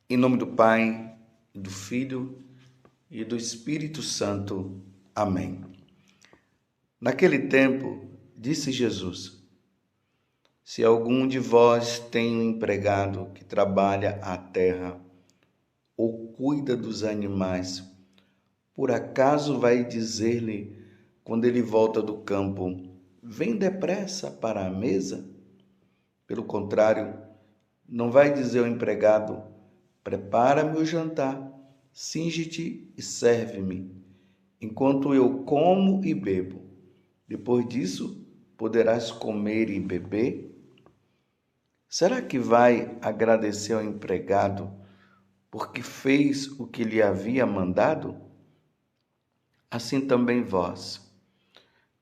Em nome do Pai, do Filho e do Espírito Santo. Amém. Naquele tempo, disse Jesus: se algum de vós tem um empregado que trabalha a terra ou cuida dos animais, por acaso vai dizer-lhe, quando ele volta do campo, vem depressa para a mesa? Pelo contrário, não vai dizer ao empregado, prepara-me o jantar, cinge-te e serve-me, enquanto eu como e bebo. Depois disso, poderás comer e beber? Será que vai agradecer ao empregado porque fez o que lhe havia mandado? Assim também vós,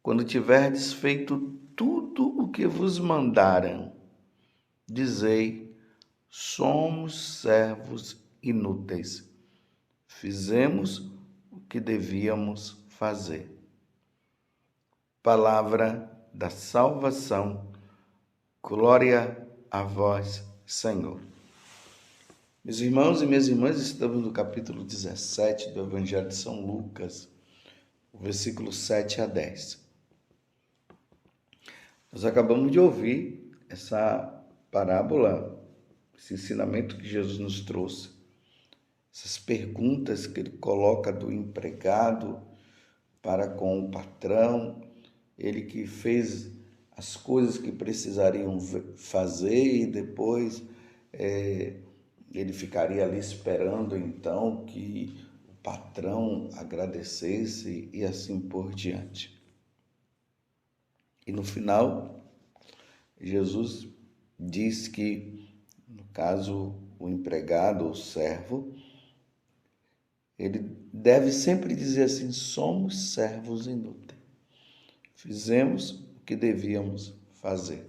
quando tiverdes feito tudo o que vos mandaram, dizei: somos servos inúteis. Fizemos o que devíamos fazer. Palavra da salvação. Glória a vós, Senhor. Meus irmãos e minhas irmãs, estamos no capítulo 17 do Evangelho de São Lucas, versículos 7 a 10. Nós acabamos de ouvir essa parábola, esse ensinamento que Jesus nos trouxe, essas perguntas que ele coloca do empregado para com o patrão, ele que fez as coisas que precisariam fazer e depois ele ficaria ali esperando então que o patrão agradecesse e assim por diante. E no final, Jesus diz que, no caso, o empregado ou servo, ele deve sempre dizer assim: somos servos inúteis. Fizemos o que devíamos fazer.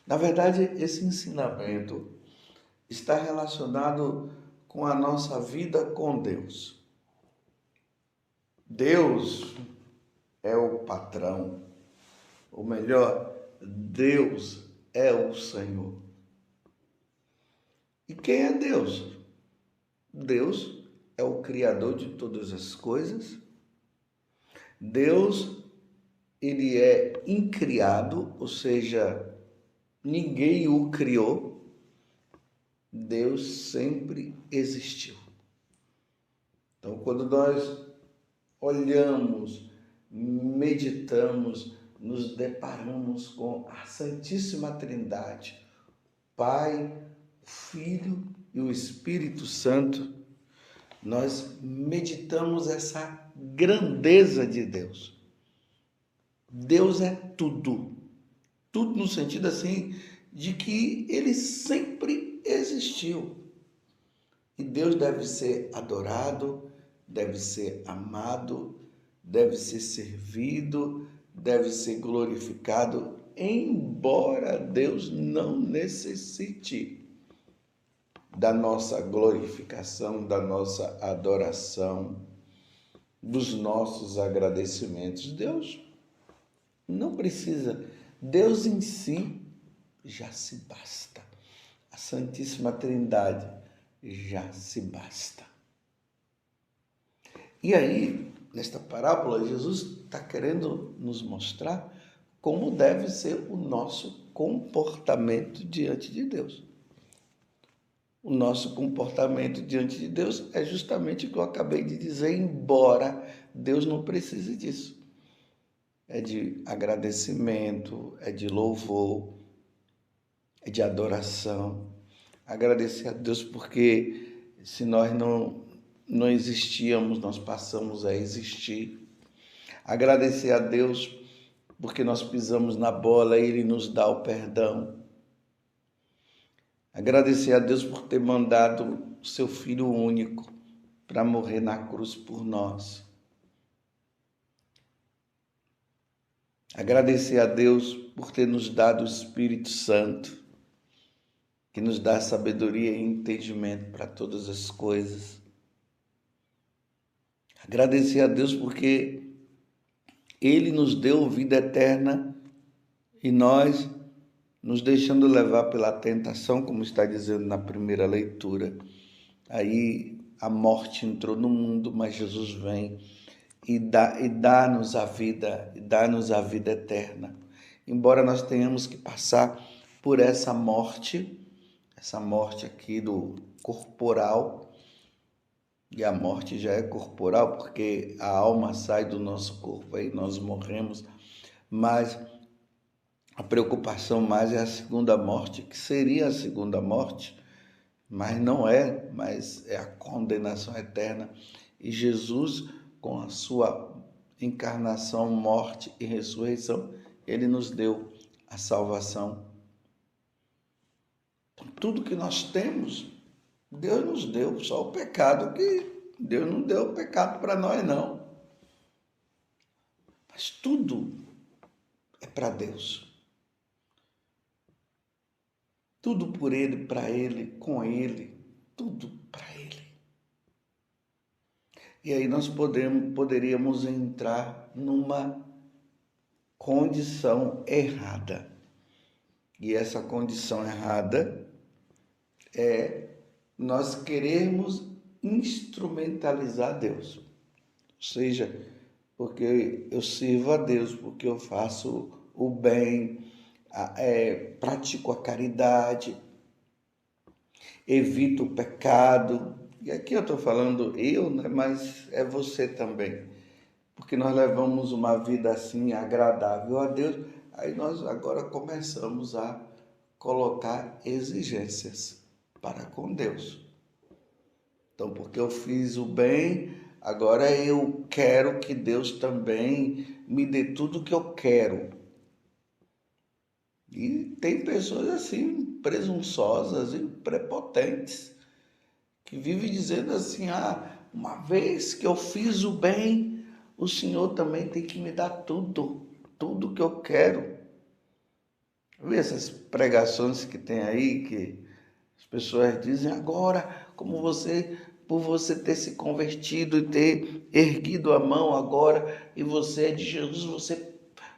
Na verdade, esse ensinamento está relacionado com a nossa vida com Deus. Deus é o patrão, ou melhor, Deus é o Senhor. E quem é Deus? Deus é o Criador de todas as coisas. Deus, ele é incriado, ou seja, ninguém o criou. Deus sempre existiu. Então, quando nós olhamos, meditamos, nos deparamos com a Santíssima Trindade, Pai, Filho e o Espírito Santo, nós meditamos essa grandeza de Deus. Deus é tudo. Tudo no sentido assim de que ele sempre existiu. E Deus deve ser adorado, deve ser amado, deve ser servido, deve ser glorificado, embora Deus não necessite da nossa glorificação, da nossa adoração, dos nossos agradecimentos. Deus não precisa. Deus em si já se basta. A Santíssima Trindade já se basta. E aí, nesta parábola, Jesus está querendo nos mostrar como deve ser o nosso comportamento diante de Deus. O nosso comportamento diante de Deus é justamente o que eu acabei de dizer, embora Deus não precise disso. É de agradecimento, é de louvor, é de adoração. Agradecer a Deus porque se nós não existíamos, nós passamos a existir. Agradecer a Deus porque nós pisamos na bola e Ele nos dá o perdão. Agradecer a Deus por ter mandado o seu Filho único para morrer na cruz por nós. Agradecer a Deus por ter nos dado o Espírito Santo, que nos dá sabedoria e entendimento para todas as coisas. Agradecer a Deus porque Ele nos deu vida eterna e nós, nos deixando levar pela tentação, como está dizendo na primeira leitura, Aí a morte entrou no mundo, mas Jesus vem e dá-nos a vida, e dá-nos a vida eterna. Embora nós tenhamos que passar por essa morte aqui do corporal, e a morte já é corporal, porque a alma sai do nosso corpo, aí nós morremos, mas a preocupação mais é a segunda morte, que seria a segunda morte, mas não é, mas é a condenação eterna. E Jesus, com a sua encarnação, morte e ressurreição, ele nos deu a salvação. Tudo que nós temos, Deus nos deu, só o pecado que Deus não deu o pecado para nós, não. Mas tudo é para Deus. Tudo por Ele, para Ele, com Ele, tudo para Ele. E aí nós poderíamos entrar numa condição errada. E essa condição errada é nós querermos instrumentalizar Deus. Ou seja, porque eu sirvo a Deus, porque eu faço o bem, pratico a caridade, evito o pecado. E aqui eu estou falando eu, né? Mas é você também. Porque nós levamos uma vida assim agradável a Deus, aí nós agora começamos a colocar exigências para com Deus. Então, porque eu fiz o bem, agora eu quero que Deus também me dê tudo o que eu quero. E tem pessoas assim, presunçosas e prepotentes, que vivem dizendo assim, uma vez que eu fiz o bem, o Senhor também tem que me dar tudo que eu quero. Vê essas pregações que tem aí, que as pessoas dizem agora, por você ter se convertido e ter erguido a mão agora, e você é de Jesus,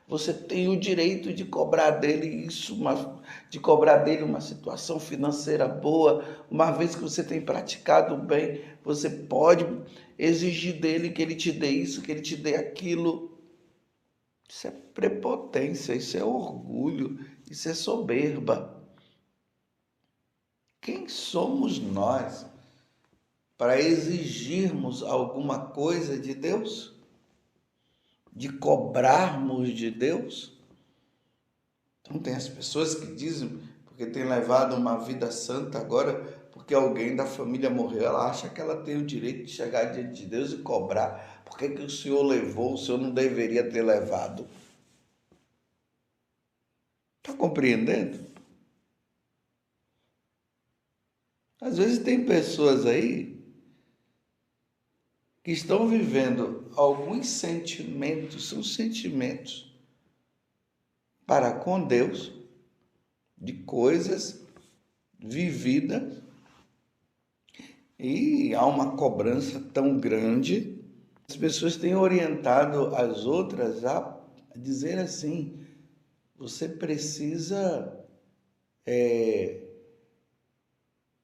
você tem o direito de cobrar dele de cobrar dele uma situação financeira boa, uma vez que você tem praticado o bem, você pode exigir dele que ele te dê isso, que ele te dê aquilo. Isso é prepotência, isso é orgulho, isso é soberba. Quem somos nós para exigirmos alguma coisa de Deus? De cobrarmos de Deus? Então tem as pessoas que dizem, porque tem levado uma vida santa agora, porque alguém da família morreu, ela acha que ela tem o direito de chegar diante de Deus e cobrar. Por que o Senhor levou, o Senhor não deveria ter levado? Está compreendendo? Às vezes tem pessoas aí que estão vivendo alguns sentimentos, são sentimentos para com Deus, de coisas vividas, e há uma cobrança tão grande. As pessoas têm orientado as outras a dizer assim, você precisa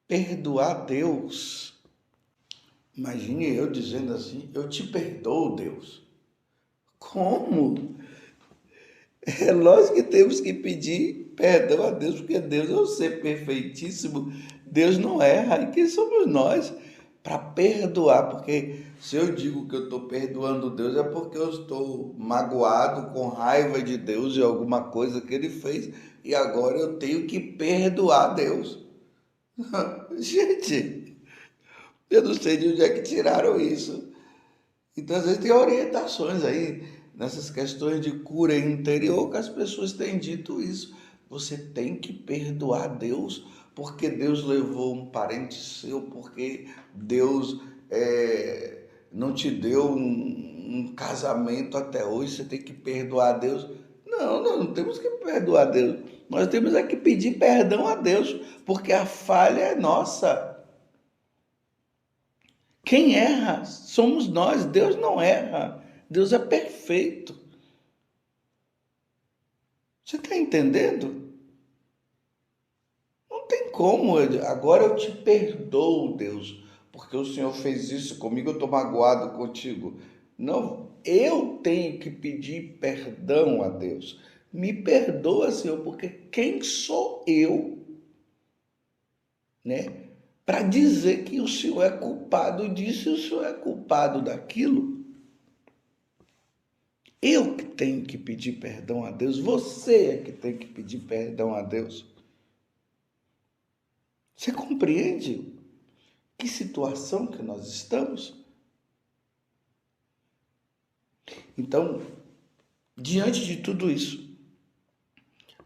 perdoar Deus. Imagine eu dizendo assim, eu te perdoo, Deus. Como? É lógico que temos que pedir perdão a Deus, porque Deus é o ser perfeitíssimo, Deus não erra, e quem somos nós para perdoar? Porque se eu digo que eu estou perdoando Deus, é porque eu estou magoado, com raiva de Deus de alguma coisa que Ele fez, e agora eu tenho que perdoar Deus. Gente, eu não sei de onde é que tiraram isso. Então, às vezes tem orientações aí nessas questões de cura interior que as pessoas têm dito isso. Você tem que perdoar Deus, porque Deus levou um parente seu, porque Deus não te deu um casamento até hoje, você tem que perdoar Deus. Não, nós não temos que perdoar Deus. Nós temos é que pedir perdão a Deus, porque a falha é nossa. Quem erra somos nós, Deus não erra, Deus é perfeito. Você está entendendo? Não tem como, agora eu te perdoo, Deus, porque o Senhor fez isso comigo, eu estou magoado contigo. Não, eu tenho que pedir perdão a Deus. Me perdoa, Senhor, porque quem sou eu, né, para dizer que o Senhor é culpado disso e o Senhor é culpado daquilo? Eu que tenho que pedir perdão a Deus, você é que tem que pedir perdão a Deus. Você compreende que situação que nós estamos? Então, diante de tudo isso,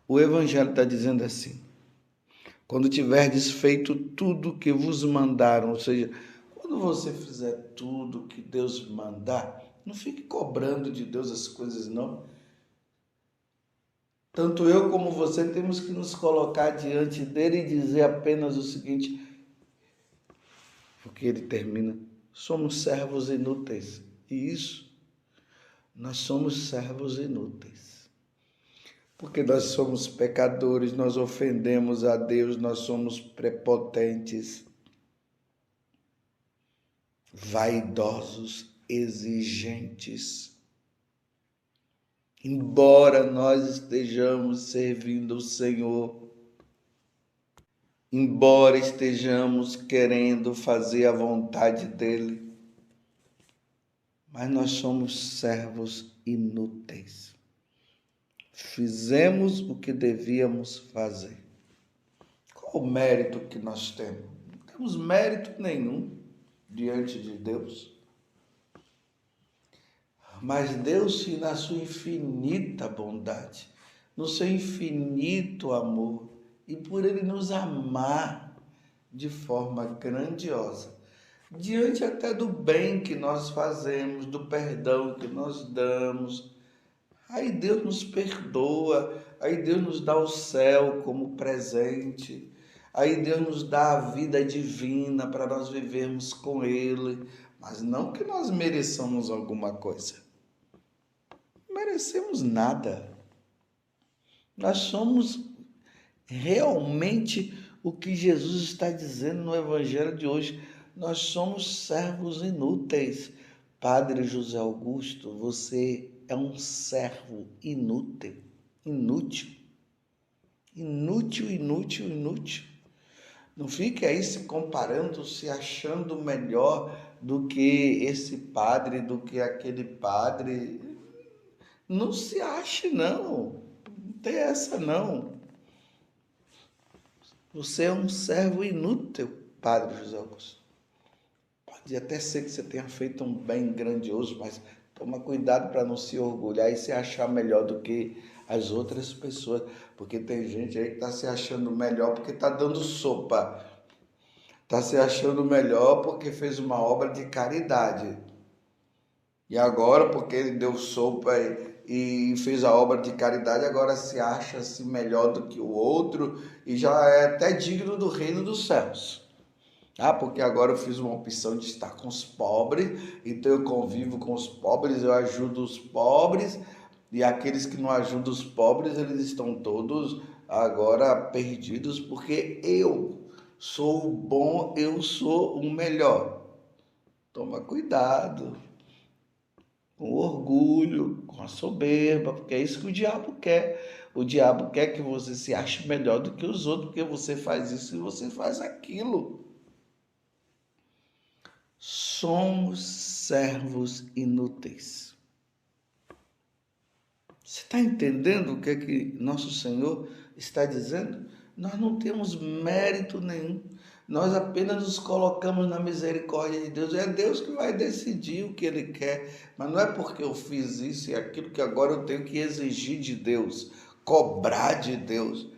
o Evangelho está dizendo assim: quando tiverdes feito tudo que vos mandaram, ou seja, quando você fizer tudo que Deus mandar, não fique cobrando de Deus as coisas, não. Tanto eu como você temos que nos colocar diante dele e dizer apenas o seguinte, porque ele termina: somos servos inúteis. E isso, nós somos servos inúteis. Porque nós somos pecadores, nós ofendemos a Deus, nós somos prepotentes, vaidosos, exigentes. Embora nós estejamos servindo o Senhor, embora estejamos querendo fazer a vontade dEle, mas nós somos servos inúteis. Fizemos o que devíamos fazer. Qual o mérito que nós temos? Não temos mérito nenhum diante de Deus. Mas Deus, na sua infinita bondade, no seu infinito amor, e por Ele nos amar de forma grandiosa, diante até do bem que nós fazemos, do perdão que nós damos, aí Deus nos perdoa, aí Deus nos dá o céu como presente, aí Deus nos dá a vida divina para nós vivermos com Ele, mas não que nós mereçamos alguma coisa. Não merecemos nada. Nós somos realmente o que Jesus está dizendo no Evangelho de hoje. Nós somos servos inúteis. Padre José Augusto, você é um servo inútil. Inútil. Inútil, inútil, inútil. Não fique aí se comparando, se achando melhor do que esse padre, do que aquele padre. Não se ache, não. Não tem essa, não. Você é um servo inútil, Padre José Augusto. Pode até ser que você tenha feito um bem grandioso, mas toma cuidado para não se orgulhar e se achar melhor do que as outras pessoas. Porque tem gente aí que está se achando melhor porque está dando sopa. Está se achando melhor porque fez uma obra de caridade. E agora, porque ele deu sopa e fez a obra de caridade, agora se acha-se melhor do que o outro e já é até digno do reino dos céus. Porque agora eu fiz uma opção de estar com os pobres, então eu convivo com os pobres, eu ajudo os pobres, e aqueles que não ajudam os pobres, eles estão todos agora perdidos, porque eu sou o bom, eu sou o melhor. Toma cuidado com o orgulho, com a soberba, porque é isso que o diabo quer. O diabo quer que você se ache melhor do que os outros, porque você faz isso e você faz aquilo. Somos servos inúteis. Você está entendendo o que é que nosso Senhor está dizendo? Nós não temos mérito nenhum. Nós apenas nos colocamos na misericórdia de Deus. É Deus que vai decidir o que Ele quer. Mas não é porque eu fiz isso e aquilo que agora eu tenho que exigir de Deus, cobrar de Deus.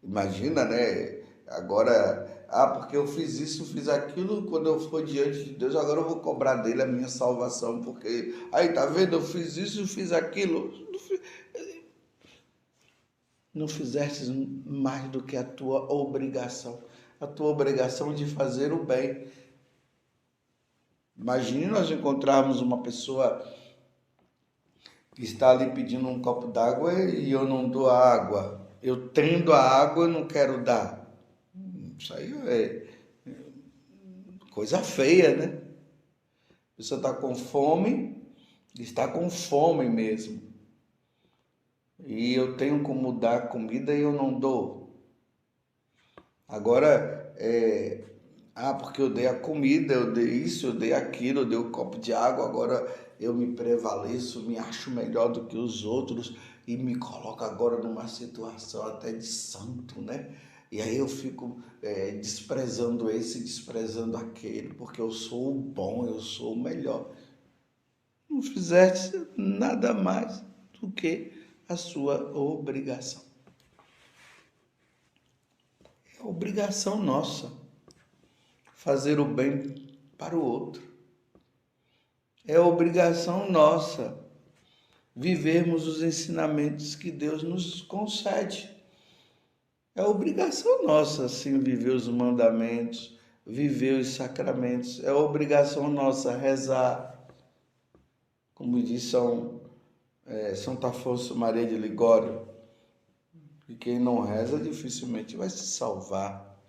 Imagina, né? Agora, porque eu fiz isso, fiz aquilo, quando eu for diante de Deus, agora eu vou cobrar dele a minha salvação, porque, aí, tá vendo? Eu fiz isso, fiz aquilo. Não fizeste mais do que a tua obrigação de fazer o bem. Imagine nós encontrarmos uma pessoa que está ali pedindo um copo d'água e eu não dou a água. Eu tendo a água, eu não quero dar. Isso aí Coisa feia, né? A pessoa está com fome mesmo. E eu tenho como dar comida e eu não dou. Agora, porque eu dei a comida, eu dei isso, eu dei aquilo, eu dei um copo de água, agora eu me prevaleço, me acho melhor do que os outros e me coloco agora numa situação até de santo, né? E aí eu fico desprezando esse, desprezando aquele, porque eu sou o bom, eu sou o melhor. Não fizeste nada mais do que a sua obrigação. É obrigação nossa fazer o bem para o outro. É obrigação nossa vivermos os ensinamentos que Deus nos concede. É obrigação nossa, assim, viver os mandamentos, viver os sacramentos. É obrigação nossa rezar. Como diz Santo Afonso Maria de Ligório, que quem não reza dificilmente vai se salvar.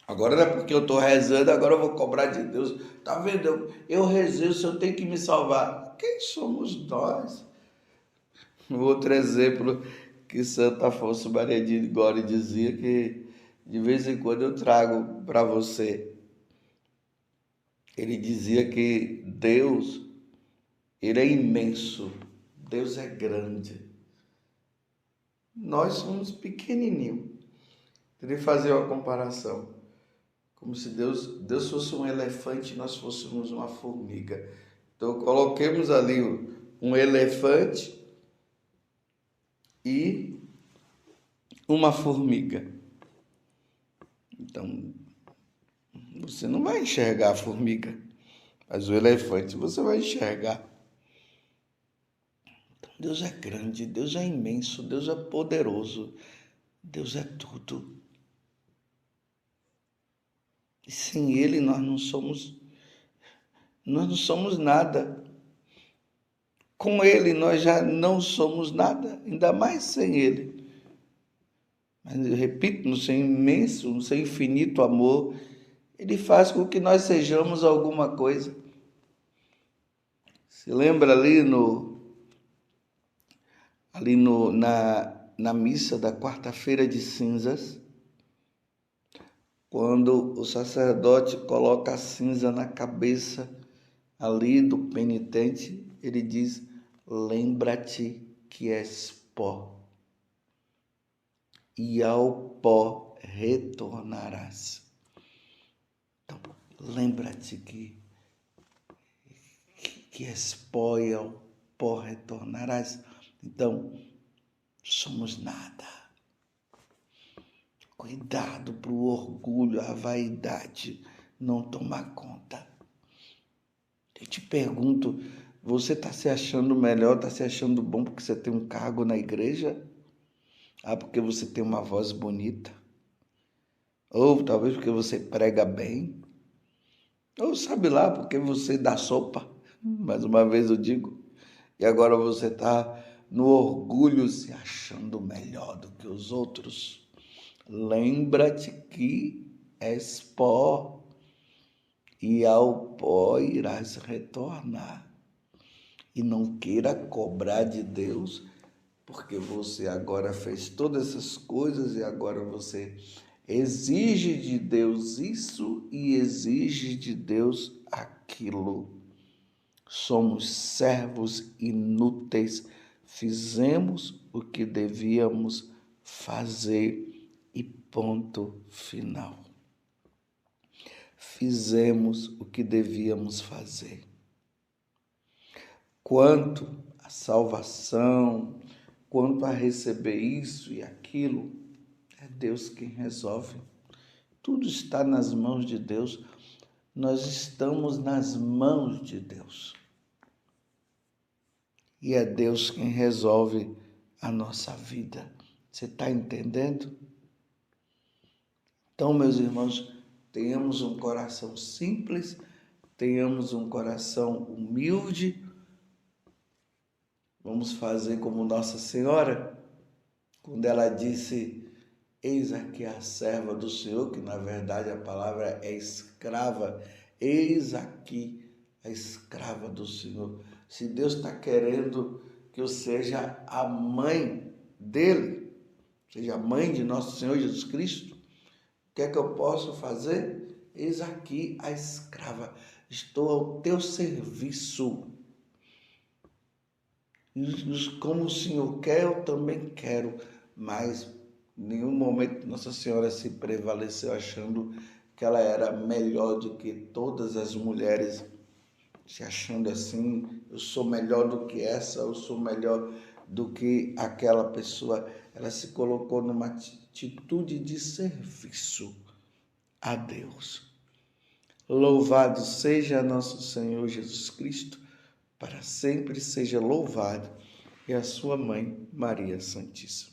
Agora não é porque eu estou rezando, agora eu vou cobrar de Deus. Tá vendo? Eu rezei, o Senhor tem que me salvar. Quem somos nós? Outro exemplo que Santo Afonso Maria de Ligório dizia, que de vez em quando eu trago para você. Ele dizia que Deus, ele é imenso, Deus é grande. Nós somos pequenininhos. Ele fazia uma comparação, como se Deus fosse um elefante e nós fôssemos uma formiga. Então coloquemos ali um elefante e uma formiga. Então, você não vai enxergar a formiga, mas o elefante você vai enxergar. Então, Deus é grande, Deus é imenso, Deus é poderoso, Deus é tudo. E sem Ele nós não somos nada. Com Ele nós já não somos nada, ainda mais sem Ele. Mas eu repito, no seu imenso, no seu infinito amor, Ele faz com que nós sejamos alguma coisa. Se lembra na missa da quarta-feira de cinzas, quando o sacerdote coloca a cinza na cabeça ali do penitente, ele diz: lembra-te que és pó, e ao pó retornarás. Então, lembra-te que és pó e ao pó retornarás. Então, somos nada. Cuidado para o orgulho, a vaidade não tomar conta. Eu te pergunto, você está se achando melhor, está se achando bom porque você tem um cargo na igreja? Porque você tem uma voz bonita? Ou talvez porque você prega bem? Ou sabe lá, porque você dá sopa? Mais uma vez eu digo. E agora você está no orgulho se achando melhor do que os outros? Lembra-te que és pó, e ao pó irás retornar. E não queira cobrar de Deus, porque você agora fez todas essas coisas e agora você exige de Deus isso e exige de Deus aquilo. Somos servos inúteis, fizemos o que devíamos fazer e ponto final. Fizemos o que devíamos fazer. Quanto à salvação, quanto a receber isso e aquilo, é Deus quem resolve. Tudo está nas mãos de Deus. Nós estamos nas mãos de Deus. E é Deus quem resolve a nossa vida. Você está entendendo? Então, meus irmãos, tenhamos um coração simples, tenhamos um coração humilde. Vamos fazer como Nossa Senhora, quando ela disse eis aqui a serva do Senhor, que na verdade a palavra é escrava, eis aqui a escrava do Senhor. Se Deus está querendo que eu seja a mãe dele, seja a mãe de nosso Senhor Jesus Cristo, o que é que eu posso fazer? Eis aqui a escrava, estou ao teu serviço. Como o Senhor quer, eu também quero, mas em nenhum momento Nossa Senhora se prevaleceu achando que ela era melhor do que todas as mulheres, se achando assim, eu sou melhor do que essa, eu sou melhor do que aquela pessoa. Ela se colocou numa atitude de serviço a Deus. Louvado seja nosso Senhor Jesus Cristo, para sempre seja louvado, e a sua mãe, Maria Santíssima.